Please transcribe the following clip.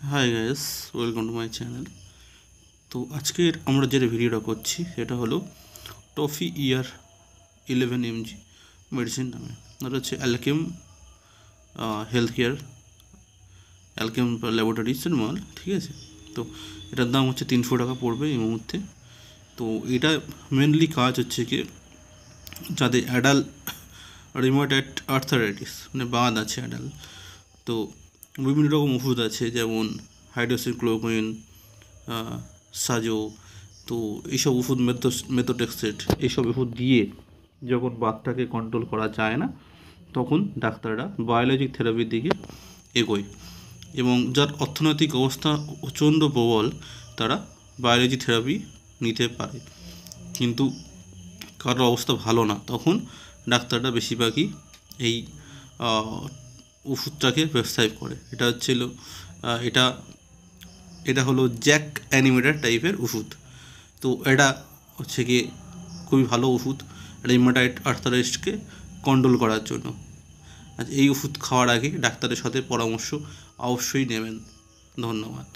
Hi guys, welcome to my channel. তো আজকের আমরা যে ভিডিওটা করছি সেটা হলো টফি ইয়ার 11 mg মেডিসিন নামে। এটা হচ্ছে অ্যালকেম হেলথ কেয়ার, অ্যালকেম ল্যাবরেটরিজের মাল, ঠিক আছে। তো এটার দাম হচ্ছে 300 টাকা পড়বে এই মুহূর্তে। তো এটা মেনলি কাজ হচ্ছে কি, যাদের অ্যাডাল রিমোটেড আর্থারাইটিস মানে বাঁধ আছে অ্যাডাল, তো বিভিন্ন রকম ওষুধ আছে, যেমন হাইড্রোক্সিক্লোরোকুইন, সাজো। তো এইসব ওষুধ মেথোট্রেক্সেট এইসব ওষুধ দিয়ে যখন বাতটাকে কন্ট্রোল করা যায় না, তখন ডাক্তাররা বায়োলজিক থেরাপির দিকে এগোয়। এবং যার অর্থনৈতিক অবস্থা প্রচণ্ড প্রবল, তারা বায়োলজি থেরাপি নিতে পারে। কিন্তু কারোর অবস্থা ভালো না, তখন ডাক্তাররা বেশিরভাগই এই ওষুধটাকে প্রেসক্রাইব করে। এটা হচ্ছিল এটা এটা হলো জ্যাক অ্যানিমেটার টাইপের ওষুধ। তো এটা হচ্ছে গিয়ে খুবই ভালো ওষুধ রিউমাটয়েড আর্থারাইটিসকে কন্ট্রোল করার জন্য। আচ্ছা, এই ওষুধ খাওয়ার আগে ডাক্তারের সাথে পরামর্শ অবশ্যই নেবেন। ধন্যবাদ।